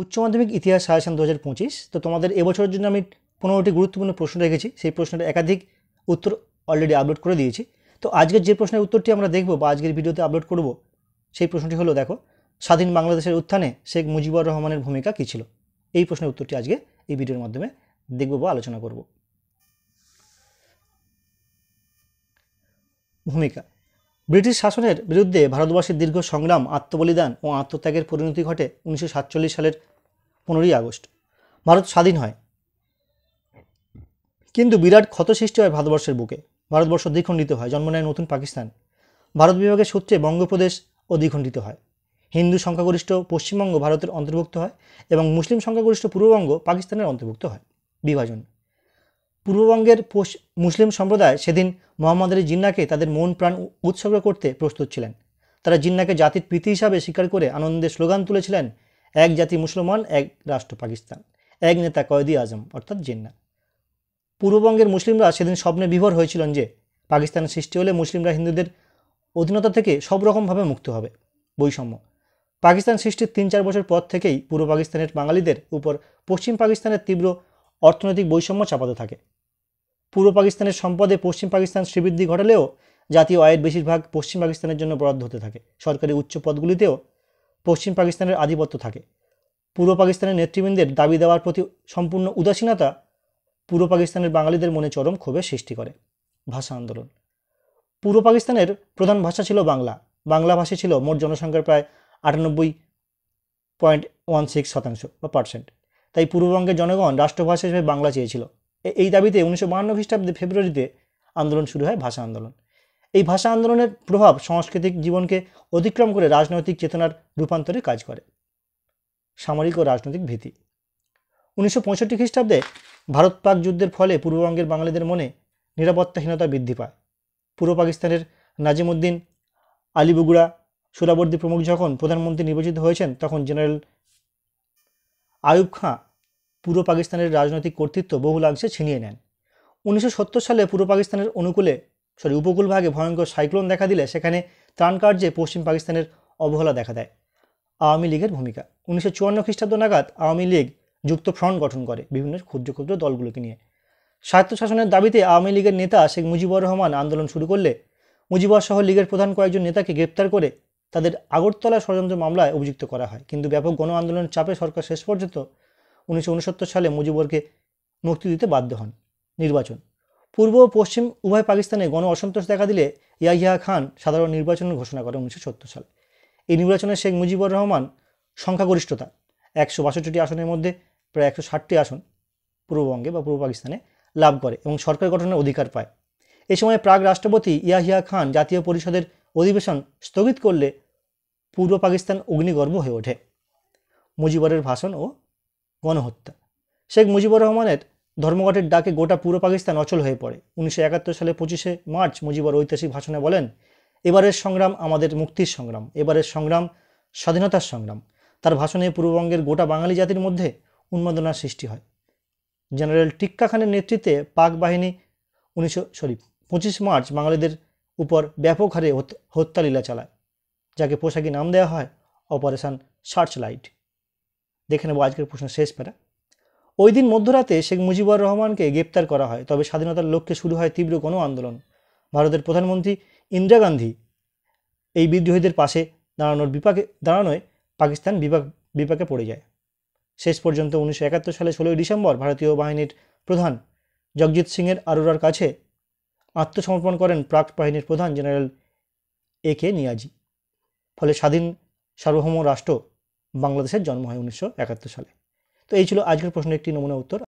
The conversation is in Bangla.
উচ্চ মাধ্যমিক ইতিহাস সাজেশন 2025। তো তোমাদের এবছরের জন্য আমি 15টি গুরুত্বপূর্ণ প্রশ্ন রেখেছি। সেই প্রশ্নের একাধিক উত্তর অলরেডি আপলোড করে দিয়েছি। তো আজকের যে প্রশ্নের উত্তরটি আমরা দেখব বা আজকের ভিডিওতে আপলোড করব, সেই প্রশ্নটি হলো, দেখো, স্বাধীন বাংলাদেশের উত্থানে শেখ মুজিবুর রহমানের ভূমিকা কী ছিল? এই প্রশ্নের উত্তরটি আজকে এই ভিডিওর মাধ্যমে দেখব বা আলোচনা করব। ভূমিকা। ব্রিটিশ শাসনের বিরুদ্ধে ভারতবর্ষের দীর্ঘ সংগ্রাম, আত্মবলিদান ও আত্মত্যাগের পরিণতি ঘটে 1947 সালের 15ই আগস্ট। ভারত স্বাধীন হয়, কিন্তু বিরাট ক্ষত সৃষ্টি হয় ভারতবর্ষের বুকে। ভারতবর্ষ দ্বিখণ্ডিত হয়, জন্ম নেয় নতুন পাকিস্তান। ভারত বিভাগের সূত্রে বঙ্গপ্রদেশ ও দ্বিখণ্ডিত হয়। হিন্দু সংখ্যাগরিষ্ঠ পশ্চিমবঙ্গ ভারতের অন্তর্ভুক্ত হয় এবং মুসলিম সংখ্যাগরিষ্ঠ পূর্ববঙ্গ পাকিস্তানের অন্তর্ভুক্ত হয়। বিভাজন। পূর্ববঙ্গের মুসলিম সম্প্রদায় সেদিন মোহাম্মদ আলী জিন্নাকে তাদের মন প্রাণ উৎসর্গ করতে প্রস্তুত ছিলেন। তারা জিন্নাকে জাতির প্রীতি হিসাবে স্বীকার করে আনন্দের স্লোগান তুলেছিলেন, এক জাতি মুসলমান, এক রাষ্ট্র পাকিস্তান, এক নেতা কয়েদি আজম অর্থাৎ জিন্না। পূর্ববঙ্গের মুসলিমরা সেদিন স্বপ্নে বিভোর হয়েছিলেন যে পাকিস্তানের সৃষ্টি হলে মুসলিমরা হিন্দুদের অধীনতা থেকে সব রকমভাবে মুক্ত হবে। বৈষম্য। পাকিস্তান সৃষ্টির 3-4 বছর পর থেকেই পূর্ব পাকিস্তানের বাঙালিদের উপর পশ্চিম পাকিস্তানের তীব্র অর্থনৈতিক বৈষম্য চাপাতে থাকে। পূর্ব পাকিস্তানের সম্পদে পশ্চিম পাকিস্তান শ্রীবৃদ্ধি ঘটালেও জাতীয় আয়ের বেশিরভাগ পশ্চিম পাকিস্তানের জন্য বরাদ্দ হতে থাকে। সরকারি উচ্চ পদগুলিতেও পশ্চিম পাকিস্তানের আধিপত্য থাকে। পূর্ব পাকিস্তানের নেতৃবৃন্দের দাবি দেওয়ার প্রতি সম্পূর্ণ উদাসীনতা পূর্ব পাকিস্তানের বাঙালিদের মনে চরম ক্ষোভের সৃষ্টি করে। ভাষা আন্দোলন। পূর্ব পাকিস্তানের প্রধান ভাষা ছিল বাংলা। বাংলাভাষী ছিল মোট জনসংখ্যার প্রায় 98.16% বা %। তাই পূর্ববঙ্গের জনগণ রাষ্ট্রভাষা হিসেবে বাংলা চেয়েছিল। এই দাবিতে 1952 খ্রিস্টাব্দে ফেব্রুয়ারিতে আন্দোলন শুরু হয়, ভাষা আন্দোলন। এই ভাষা আন্দোলনের প্রভাব সাংস্কৃতিক জীবনকে অতিক্রম করে রাজনৈতিক চেতনার রূপান্তরে কাজ করে। সামরিক ও রাজনৈতিক ভীতি। 1965 খ্রিস্টাব্দে ভারত পাক যুদ্ধের ফলে পূর্ববঙ্গের বাঙালিদের মনে নিরাপত্তাহীনতা বৃদ্ধি পায়। পূর্ব পাকিস্তানের নাজিমউদ্দিন, আলী বগুড়া, সোহরাওয়ার্দী প্রমুখ যখন প্রধানমন্ত্রী নির্বাচিত হয়েছেন, তখন জেনারেল আইয়ুব খাঁ পূর্ব পাকিস্তানের রাজনৈতিক কর্তৃত্ব বহুলাংশে ছিনিয়ে নেন। 1970 সালে পূর্ব পাকিস্তানের উপকূলভাগে ভয়ঙ্কর সাইক্লোন দেখা দিলে সেখানে ত্রাণ কার্যে পশ্চিম পাকিস্তানের অবহেলা দেখা দেয়। আওয়ামী লীগের ভূমিকা। 1954 খ্রিস্টাব্দ নাগাদ আওয়ামী লীগ যুক্ত ফ্রন্ট গঠন করে বিভিন্ন ক্ষুদ্র ক্ষুদ্র দলগুলোকে নিয়ে। স্বায়ত্তশাসনের দাবিতে আওয়ামী লীগের নেতা শেখ মুজিবুর রহমান আন্দোলন শুরু করলে মুজিবুর সহ লীগের প্রধান কয়েকজন নেতাকে গ্রেপ্তার করে তাদের আগরতলা ষড়যন্ত্র মামলায় অভিযুক্ত করা হয়। কিন্তু ব্যাপক গণ আন্দোলনের চাপে সরকার শেষ পর্যন্ত 1969 সালে মুজিবুরকে মুক্তি দিতে বাধ্য হন। নির্বাচন। পূর্ব ও পশ্চিম উভয় পাকিস্তানে গণ অসন্তোষ দেখা দিলে ইয়াহিয়া খান সাধারণ নির্বাচনের ঘোষণা করে 1970 সালে। এই নির্বাচনে শেখ মুজিবুর রহমান সংখ্যাগরিষ্ঠতা 162টি আসনের মধ্যে প্রায় 160টি আসন পূর্ববঙ্গে বা পূর্ব পাকিস্তানে লাভ করে এবং সরকার গঠনের অধিকার পায়। এই সময় প্রাগ রাষ্ট্রপতি ইয়াহিয়া খান জাতীয় পরিষদের অধিবেশন স্থগিত করলে পূর্ব পাকিস্তান অগ্নিগর্ভ হয়ে ওঠে। মুজিবুরের ভাষণ ও গণহত্যা। শেখ মুজিবুর রহমানের ধর্মঘটের ডাকে গোটা পূর্ব পাকিস্তান অচল হয়ে পড়ে। 1971 সালে 25শে মার্চ মুজিবুর ঐতিহাসিক ভাষণে বলেন, এবারের সংগ্রাম আমাদের মুক্তির সংগ্রাম, এবারের সংগ্রাম স্বাধীনতার সংগ্রাম। তার ভাষণে পূর্ববঙ্গের গোটা বাঙালি জাতির মধ্যে উন্মাদনার সৃষ্টি হয়। জেনারেল টিক্কা খানের নেতৃত্বে পাক বাহিনী 25 মার্চ বাঙালিদের উপর ব্যাপক হারে হত্যালীলা চালায়, যাকে পোশাকি নাম দেওয়া হয় অপারেশন সার্চ লাইট। দেখে নেব আজকের প্রশ্ন শেষ প্যারা। ওই দিন মধ্যরাতে শেখ মুজিবুর রহমানকে গ্রেপ্তার করা হয়। তবে স্বাধীনতার লক্ষ্যে শুরু হয় তীব্র গণ আন্দোলন। ভারতের প্রধানমন্ত্রী ইন্দিরা গান্ধী এই বিদ্রোহীদের পাশে দাঁড়ানোয় পাকিস্তান বিপাকে পড়ে যায়। শেষ পর্যন্ত 1971 সালে 16ই ডিসেম্বর ভারতীয় বাহিনীর প্রধান জগজিৎ সিংয়ের আরোরার কাছে আত্মসমর্পণ করেন প্রাক বাহিনীর প্রধান জেনারেল AK নিয়াজি। ফলে স্বাধীন সার্বভৌম রাষ্ট্র বাংলাদেশের জন্ম হয় 1971 সালে। তো এই ছিল আজকের প্রশ্নের একটি নমুনা উত্তর।